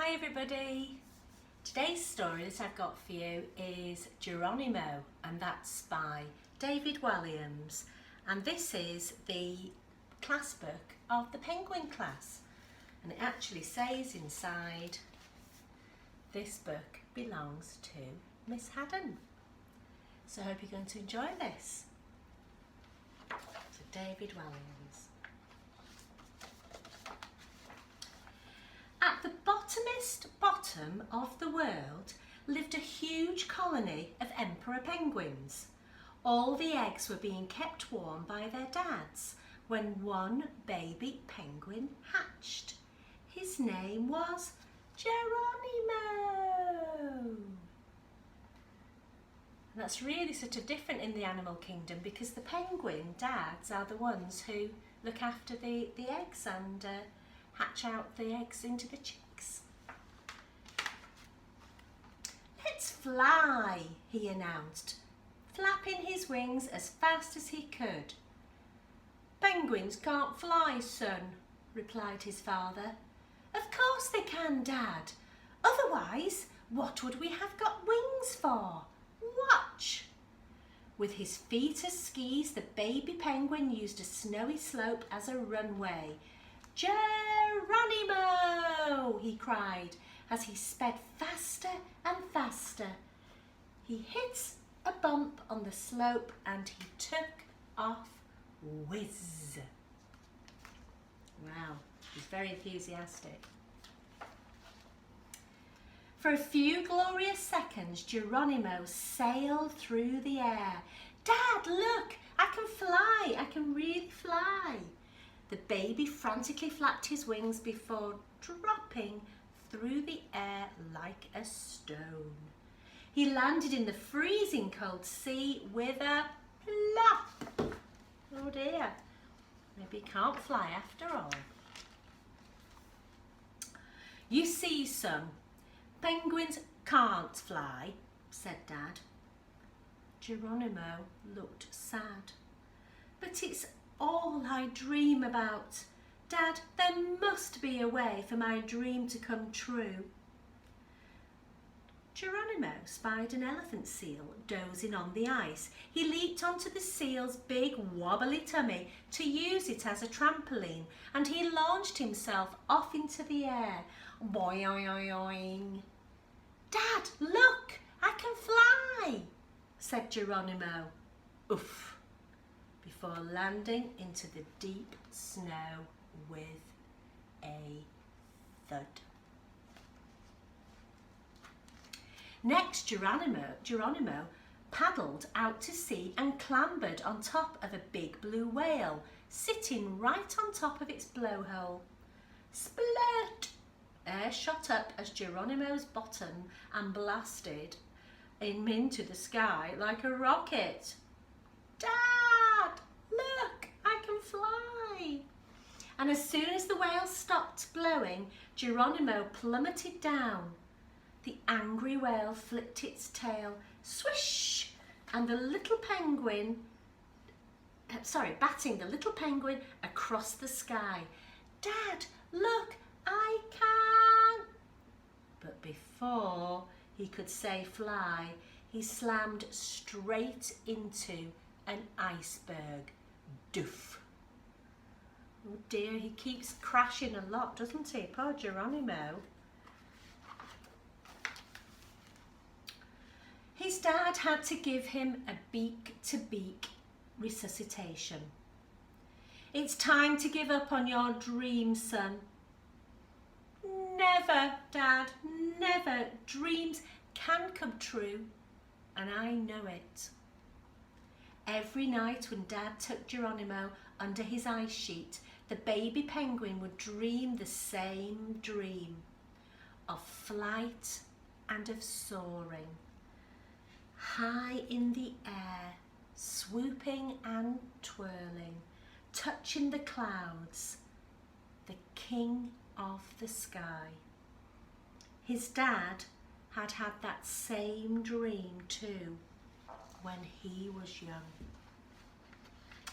Hi everybody! Today's story that I've got for you is Geronimo, and that's by David Walliams, and this is the class book of the Penguin class, and it actually says inside, this book belongs to Miss Haddon. So I hope you're going to enjoy this. So David Walliams. At the bottomest bottom of the world lived a huge colony of emperor penguins. All the eggs were being kept warm by their dads when one baby penguin hatched. His name was Geronimo. And that's really sort of different in the animal kingdom, because the penguin dads are the ones who look after the eggs and hatch out the eggs into the chicks. "Let's fly," he announced, flapping his wings as fast as he could. "Penguins can't fly, son," replied his father. "Of course they can, Dad. Otherwise, what would we have got wings for? Watch." With his feet as skis, the baby penguin used a snowy slope as a runway. "Geronimo!" he cried as he sped faster and faster. He hit a bump on the slope and he took off whiz. Wow, he's very enthusiastic. For a few glorious seconds, Geronimo sailed through the air. "Dad, look! I can fly! I can really fly!" The baby frantically flapped his wings before dropping through the air like a stone. He landed in the freezing cold sea with a plop. Oh dear, maybe he can't fly after all. "You see, son, penguins can't fly," said Dad. Geronimo looked sad. "But it's all I dream about. Dad, there must be a way for my dream to come true." Geronimo spied an elephant seal dozing on the ice. He leaped onto the seal's big wobbly tummy to use it as a trampoline, and he launched himself off into the air. Boing! "Dad, look! I can fly!" said Geronimo. Oof! Before landing into the deep snow with a thud. Next, Geronimo paddled out to sea and clambered on top of a big blue whale, sitting right on top of its blowhole. Splurt! Air shot up as Geronimo's bottom and blasted him into the sky like a rocket. "Dad, look, I can fly!" And as soon as the whale stopped blowing, Geronimo plummeted down. The angry whale flipped its tail, swish, and batting the little penguin across the sky. "Dad, look, I can!" But before he could say fly, he slammed straight into an iceberg. Doof! Oh dear, he keeps crashing a lot, doesn't he? Poor Geronimo. His dad had to give him a beak-to-beak resuscitation. "It's time to give up on your dream, son." "Never, Dad, never. Dreams can come true, and I know it." Every night when Dad took Geronimo under his ice sheet, the baby penguin would dream the same dream of flight and of soaring. High in the air, swooping and twirling, touching the clouds, the king of the sky. His dad had had that same dream too when he was young.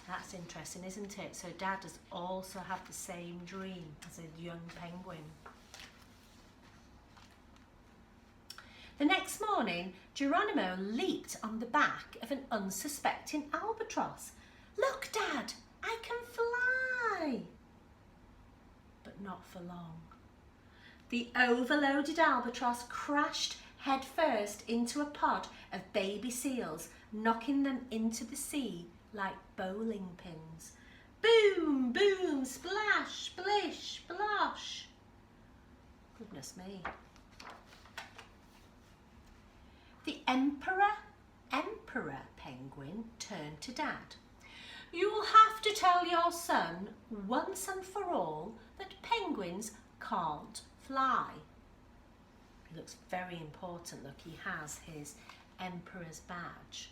That's interesting, isn't it? So Dad has also had the same dream as a young penguin. The next morning, Geronimo leaped on the back of an unsuspecting albatross. "Look, Dad, I can fly!" But not for long. The overloaded albatross crashed headfirst into a pod of baby seals, knocking them into the sea like bowling pins. Boom, boom, splash, splish, splosh. Goodness me. The emperor penguin turned to Dad. "You'll have to tell your son once and for all that penguins can't fly." He looks very important. Look, he has his emperor's badge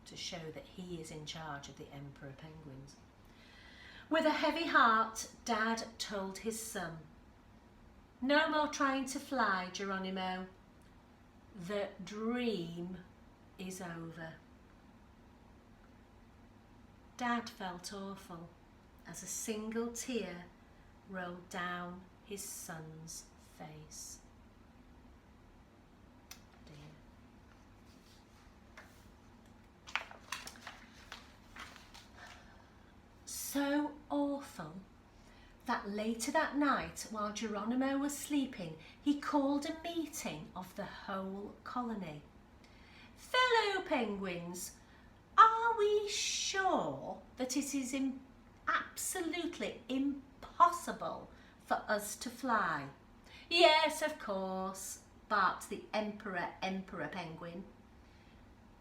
to show that he is in charge of the emperor penguins. With a heavy heart, Dad told his son, "No more trying to fly, Geronimo. The dream is over." Dad felt awful as a single tear rolled down his son's face. Dear. So awful that later that night, while Geronimo was sleeping, he called a meeting of the whole colony. "Fellow penguins, are we sure that it is absolutely impossible for us to fly?" "Yes, of course," barked the emperor penguin.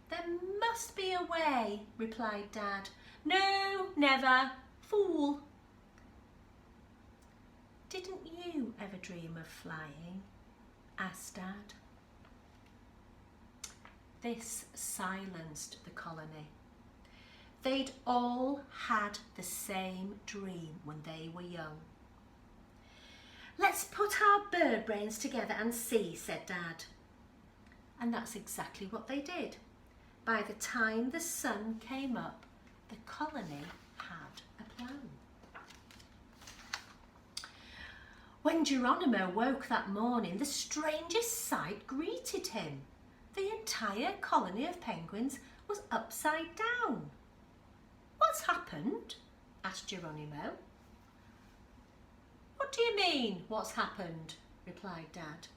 "There must be a way," replied Dad. "No, never. Fool." "Didn't you ever dream of flying?" asked Dad. This silenced the colony. They'd all had the same dream when they were young. "Let's put our bird brains together and see," said Dad. And that's exactly what they did. By the time the sun came up, the colony had a plan. When Geronimo woke that morning, the strangest sight greeted him. The entire colony of penguins was upside down. "What's happened?" asked Geronimo. "What do you mean, what's happened?" replied Dad,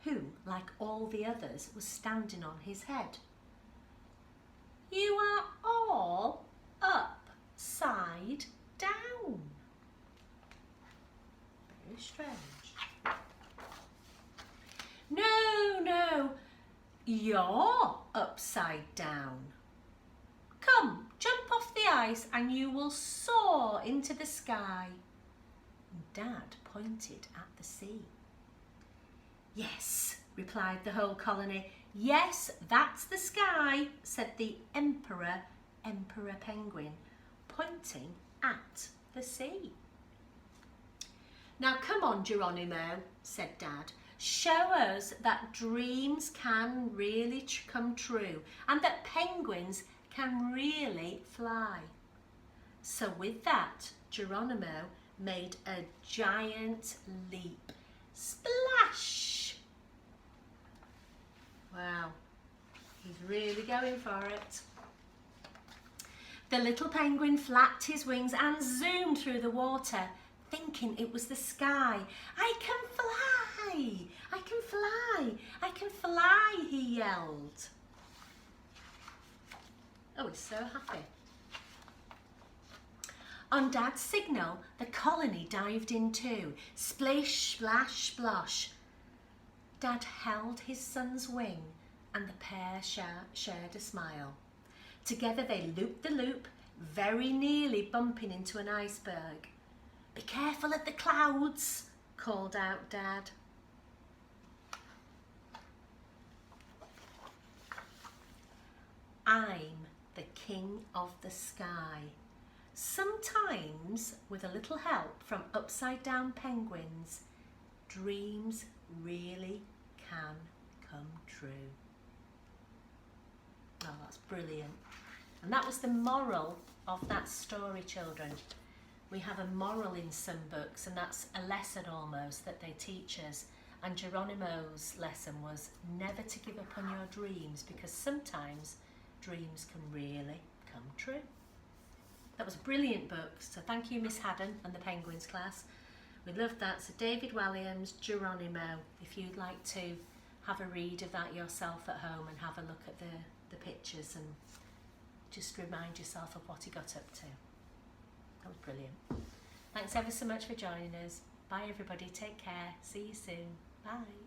who, like all the others, was standing on his head. "You are all upside down." Very strange. No, you're upside down. Come, jump off the ice and you will soar into the sky. Dad pointed at the sea. "Yes," replied the whole colony. "Yes, that's the sky," said the emperor penguin, pointing at the sea. "Now come on, Geronimo," said Dad. "Show us that dreams can really come true and that penguins can really fly." So with that, Geronimo made a giant leap. Splash! Wow, he's really going for it. The little penguin flapped his wings and zoomed through the water, thinking it was the sky. "I can fly! I can fly! I can fly!" he yelled. Oh, he's so happy. On Dad's signal, the colony dived in too. Splish, splash, splosh. Dad held his son's wing and the pair shared a smile. Together they looped the loop, very nearly bumping into an iceberg. "Be careful of the clouds," called out Dad. I'm the king of the sky. Sometimes, with a little help from upside down penguins, dreams really can come true. Oh, that's brilliant. And that was the moral of that story, children. We have a moral in some books, and that's a lesson almost that they teach us And Geronimo's lesson was never to give up on your dreams, because sometimes dreams can really come true. That was a brilliant book, so thank you Miss Haddon and the Penguins class. We loved that. So David Walliams, Geronimo, if you'd like to have a read of that yourself at home and have a look at the pictures and just remind yourself of what he got up to. That was brilliant. Thanks ever so much for joining us. Bye everybody, take care, see you soon, bye.